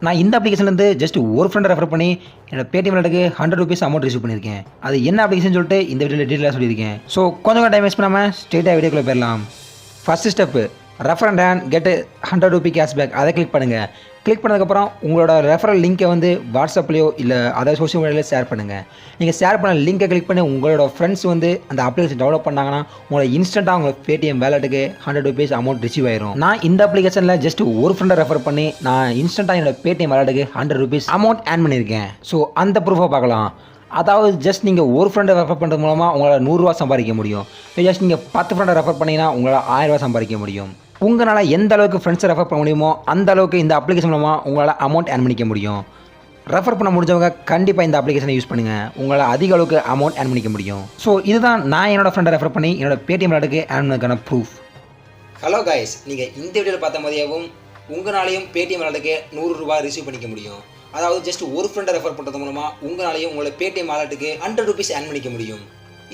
நான் இந்த அப்ளிகேஷன்லேருந்து ஜஸ்ட் ஒரு ஃப்ரெண்டை ரெஃபர் பண்ணி என்னோட பேடிஎம் வாலெட்டுக்கு ₹100 அமௌண்ட் ரிசீவ் பண்ணியிருக்கேன். அது என்ன அப்ளிகேஷன் சொல்லிட்டு இந்த வீடியோவில் டீட்டெயிலாக சொல்லியிருக்கேன். ஸோ கொஞ்சம் டைம் வேஸ்ட் பண்ணாமல் ஸ்ட்ரெயிட்டாக வீடியோக்குள்ளே போயிடலாம். First step, refer and get ₹100 cashback. அதை கிளிக் பண்ணுங்கள். கிளிக் பண்ணதுக்கப்புறம் உங்களோட ரெஃபரல் லிங்க்கை வந்து வாட்ஸ்அப்லையோ இல்லை அதாவது சோஷியல் மீடியாவில் ஷேர் பண்ணுங்கள். நீங்கள் ஷேர் பண்ண லிங்கை கிளிக் பண்ணி உங்களோட ஃப்ரெண்ட்ஸ் வந்து அந்த அப்ளிகேஷன் டெவலப் பண்ணாங்கன்னா உங்களோட இன்ஸ்டண்ட்டாக உங்கள் பேடிஎம் வேலெட்டுக்கு ₹100 அமௌண்ட் ரிசீவ் ஆயிரும். நான் இந்த அப்ளிகேஷனில் ஜஸ்ட் ஒரு ஃப்ரெண்டை ரெஃபர் பண்ணி நான் இன்ஸ்டண்ட்டாக என்னோட பேடிஎம் வேலெட்டுக்கு ₹100 அமௌண்ட் ஆட் பண்ணியிருக்கேன். ஸோ அந்த ப்ரூஃபை பார்க்கலாம். அதாவது ஜஸ்ட் நீங்கள் ஒரு ஃப்ரெண்டை ரெஃபர் பண்ணுறது மூலமாக உங்களால் ₹100 சம்பாதிக்க முடியும். ஜஸ்ட் நீங்கள் 10 ஃப்ரெண்டை ரெஃபர் பண்ணிங்கன்னா உங்களால் ₹1000 சம்பாதிக்க முடியும். உங்களால் எந்த அளவுக்கு ஃப்ரெண்ட்ஸை ரெஃபர் பண்ண முடியுமோ அந்த அளவுக்கு இந்த அப்ளிகேஷன் மூலமாக உங்களால் அமௌண்ட் ஏர்ன் பண்ணிக்க முடியும். ரெஃபர் பண்ண முடிஞ்சவங்க கண்டிப்பாக இந்த அப்ளிகேஷனை யூஸ் பண்ணுங்கள். உங்களால் அதிக அளவுக்கு அமௌண்ட் ஏர்ன் பண்ணிக்க முடியும். ஸோ இதுதான் நான் என்னோடய ஃப்ரெண்டை ரெஃபர் பண்ணி என்னோட பேடிஎம் வாலெட்டுக்கு ஏர்ன் பண்ணதுக்கான ப்ரூஃப். ஹலோ கைஸ், நீங்கள் இந்த வீடியோவில் பார்த்த மாதிரியாகவும் உங்களாலையும் பேடிஎம் வாலெட்டுக்கு ₹100 ரிசீவ் பண்ணிக்க முடியும். அதாவது ஜஸ்ட் ஒரு ஃப்ரெண்டை ரெஃபர் பண்ணுறது மூலமாக உங்களாலையும் உங்களோட பேடிஎம் வாலெட்டுக்கு ₹100 ஏர்ன் பண்ணிக்க முடியும்.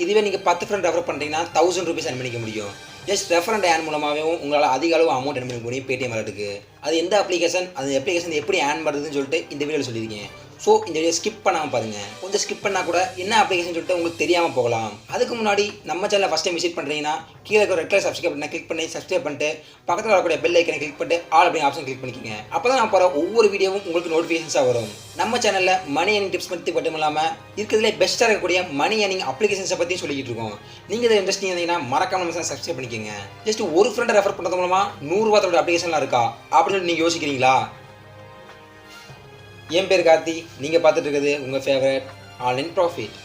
இதுவே நீங்கள் 10 ஃப்ரெண்ட் ரெஃபர் பண்ணுறீங்கன்னா ₹1000 ஏர்ன் பண்ணிக்க முடியும். ஜஸ்ட் ரெஃபர் அண்ட் ஏர்ன் மூலமாகவும் உங்களால் அதிக அளவு அமௌண்ட் ஏர்ன் பண்ணிக்க முடியும் பேடிஎம் வாலெட்டுக்கு. அது எந்த அப்ளிகேஷன், அந்த அப்ளிகேஷன் எப்படி ஏர்ன் பண்ணுறதுன்னு சொல்லிட்டு இந்த வீடியோவில் சொல்லியிருக்கேன். ஸோ இந்த வீடியோ ஸ்கிப் பண்ணாமல் பாருங்கள். கொஞ்சம் ஸ்கிப் பண்ணால் கூட என்ன அப்ளிகேஷன் சொல்லிட்டு உங்களுக்கு தெரியாமல் போகலாம். அதுக்கு முன்னாடி நம்ம சேனலை ஃபஸ்ட் டைம் விசிட் பண்ணுறீங்கன்னா கீழே இருக்கிற ரெட் கலர் சப்ஸ்கிரைப் பண்ண கிளிக் பண்ணி சப்ஸ்கிரைப் பண்ணிட்டு பக்கத்தில் வரக்கூடிய பெல் ஐக்கனை கிளிக் பண்ணிட்டு ஆல் அப்படிங்கிற ஆப்ஷன் கிளிக் பண்ணிக்கோங்க. அப்போ தான் நான் போகிற ஒவ்வொரு வீடியோவும் உங்களுக்கு நோட்டிஃபிகேஷன்ஸாக வரும். நம்ம சேனலில் மணி ஏர்னிங் டிப்ஸ் பற்றி மட்டும் இல்லாமல் இருக்கிறதுலே பெஸ்ட்டாக இருக்கக்கூடிய மணி ஏர்னிங் அப்ளிகேஷன்ஸை பற்றி சொல்லிக்கிட்டு இருக்கோம். நீங்கள் இதை இன்ட்ரெஸ்டிங் இருந்தீங்கன்னா மறக்காம நம்ம சப்ஸ்கிரைப் பண்ணிக்கோங்க. ஜஸ்ட் ஒரு ஃப்ரெண்டை ரெஃபர் பண்ணுறது மூலமாக ₹100 அப்ளிகேஷன்லாம் இருக்கா அப்படின்னு சொல்லி நீங்கள் யோசிக்கிறீங்களா? என் பேர் கார்த்தி, நீங்கள் பார்த்துட்டு இருக்கிறது உங்கள் ஃபேவரட் ஆன்லைன் ப்ராஃபிட்.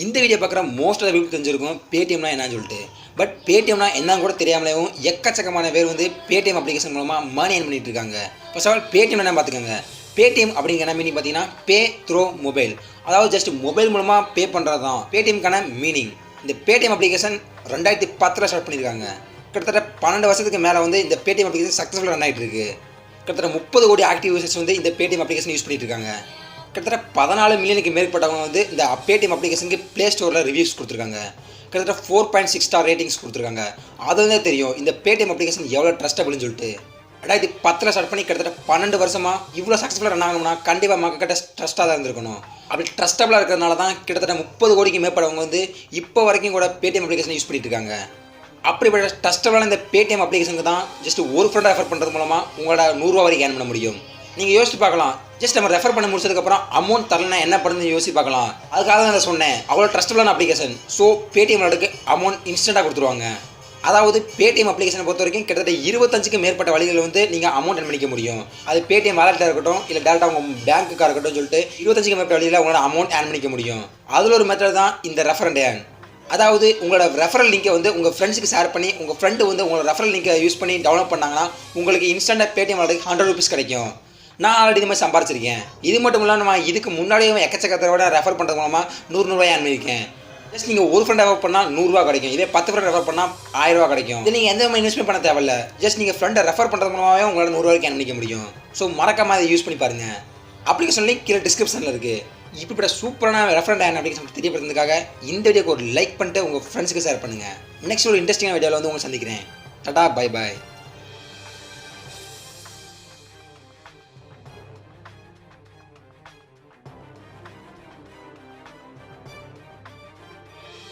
இந்த வீடியோ பார்க்குற மோஸ்ட் ஆஃப் பீப்புள் தெரிஞ்சிருக்கும் பேடிஎம்னா என்னன்னு சொல்லிட்டு. பட் பேடிஎம்னா என்னன்னு கூட தெரியாமலேயும் எக்கச்சக்கமான பேர் வந்து பேடிஎம் அப்ளிகேஷன் மூலமாக மணி ஏர்ன் பண்ணிட்டு இருக்காங்க. ஃபர்ஸ்ட் ஆஃப் ஆல் பேடிஎம் என்ன பார்த்துக்கோங்க. பேடிஎம் அப்படிங்கிற மீனிங் பார்த்தீங்கன்னா பே த்ரோ மொபைல். அதாவது ஜஸ்ட் மொபைல் மூலமாக பே பண்ணுறது தான் பேடிஎம்க்கான மீனிங். இந்த பேடிஎம் அப்ளிகேஷன் 2010 ஸ்டார்ட் பண்ணியிருக்காங்க. கிட்டத்தட்ட 12 வருஷத்துக்கு மேலே வந்து இந்த பேடிஎம் அப்ளிகேஷன் சக்ஸஸ்ஃபுல்லாக ரன் ஆகிட்டு இருக்கு. கிட்டத்தட்ட 30 கோடி ஆக்டிவ் யூசர்ஸ் வந்து இந்த பேடிஎம் அப்ளிகேஷன் யூஸ் பண்ணிட்டு இருக்காங்க. கிட்டத்தட்ட 14 மில்லியனுக்கு மேற்பட்டவங்க வந்து இந்த பேடிஎம் அப்ளிகேஷனுக்கு ப்ளே ஸ்டோரில் ரிவ்யூஸ் கொடுத்துருக்காங்க. கிட்டத்தட்ட 4.6 ஸ்டார் ரேட்டிங்ஸ் கொடுத்துருக்காங்க. அது வந்து தெரியும் இந்த பேடிஎம் அப்ளிகேஷன் எவ்வளோ ட்ரஸ்டபிள்னு சொல்லிட்டு. 2010 ஸ்டார்ட் பண்ணி கிட்டத்தட்ட 12 வருஷமாக இவ்வளோ சக்ஸஸ்ஃபுல்லாக ரன் ஆகணும்னா கண்டிப்பாக மக்கள்கிட்ட ட்ரஸ்ட்டாக தான் இருந்திருக்கணும். அப்படி ட்ரஸ்டபுளாக இருக்கிறதுனால தான் கிட்டத்தட்ட 30 கோடிக்கு மேற்பட்டவங்க வந்து இப்போ வரைக்கும் கூட பேடிஎம் அப்ளிகேஷன் யூஸ் பண்ணிட்டு இருக்காங்க. அப்படிப்பட்ட ட்ரஸ்டபுளான இந்த பேடிஎம் அப்ளிகேஷனுக்கு தான் ஜஸ்ட் ஒரு ஃப்ரெண்ட் ரெஃபர் பண்ணுறது மூலமாக உங்களோட ₹100 வரைக்கும் ஏர்ன் பண்ண முடியும். நீங்கள் யோசிச்சு பார்க்கலாம், ஜஸ்ட் நம்ம ரெஃபர் பண்ண முடிச்சதுக்கப்புறம் அமௌண்ட் தரலனா என்ன பண்ணுன்னு யோசிச்சு பார்க்கலாம். அதுக்காக தான் நான் சொன்னேன், அவ்வளோ ட்ரஸ்டபுளான அப்ளிகேஷன். ஸோ பேடிஎம் வாலெட்டுக்கு அமௌண்ட் இன்ஸ்டண்ட்டாக கொடுத்துருவாங்க. அதாவது பேடிஎம் அப்ளிகேஷனை பொறுத்த வரைக்கும் கிட்டத்தட்ட 25க்கும் மேற்பட்ட வழிகள் வந்து நீங்கள் அமௌண்ட் ஏர்ன் பண்ணிக்க முடியும். அது பேடிஎம் வாலெட்டாக இருக்கட்டும் இல்லை டேரெக்டாக உங்கள் பேங்க்குக்காக இருக்கட்டும் சொல்லிட்டு 25க்கும் மேற்பட்ட வழியில் உங்களால் அமௌண்ட் ஏர்ன் பண்ணிக்க முடியும். அதில் ஒரு மெத்தட் தான் இந்த ரெஃபர் அண்ட் ஏர்ன். அதாவது உங்களோட ரெஃபரல் லிங்கை வந்து உங்கள் ஃப்ரெண்ட்ஸுக்கு ஷேர் பண்ணி உங்கள் ஃப்ரெண்டு வந்து உங்களோட ரெஃபரல் லிங்கை யூஸ் பண்ணி டவுன்லோட் பண்ணாங்கன்னா உங்களுக்கு இன்ஸ்டண்ட்டாக பேடிஎம் வாலெட்டுக்கு ₹100 கிடைக்கும். நான் ஆல்ரெடி இது மாதிரி சம்பாரிச்சிருக்கேன். இது மட்டும் இல்லாமல் நான் இதுக்கு முன்னாடியே எக்கச்சக்கத்தோட ரெஃபர் பண்ணுறது மூலமாக ₹100 ஏர்ன் பண்ணியிருக்கேன். ஜஸ்ட் நீங்கள் ஒரு ஃப்ரெண்ட் ரெஃபர் பண்ணால் ₹100 கிடைக்கும். இதே 10 ஃப்ரெண்ட் ரெஃபர் பண்ணால் ₹1000 கிடைக்கும். இது நீங்கள் எந்த மாதிரி இன்வெஸ்ட்மெண்ட் பண்ண தேவையில்ல. ஜஸ்ட் நீங்கள் ஃப்ரெண்டை ரெஃபர் பண்ணுறது மூலமாகவே உங்களால் ₹100 ஏர்ன் பண்ணிக்க முடியும். ஸோ மறக்காம அதை யூஸ் பண்ணி பாருங்கள். அப்ளிகேஷன் லிங்க் கீழே டிஸ்கிரிப்ஷனில் இருக்குது. இப்படிப்பட்ட சூப்பரான ரெஃபர் அண்ட் அப்ளிகேஷன் தெரியப்படுறதுக்காக இந்த வீடியோக்கு ஒரு லைக் பண்ணிட்டு உங்கள் ஃப்ரெண்ட்ஸுக்கு ஷேர் பண்ணுங்கள். நெக்ஸ்ட் ஒரு இன்ட்ரெஸ்டிங்கான வீடியோவில் வந்து உங்களை சந்திக்கிறேன். Tata, bye bye.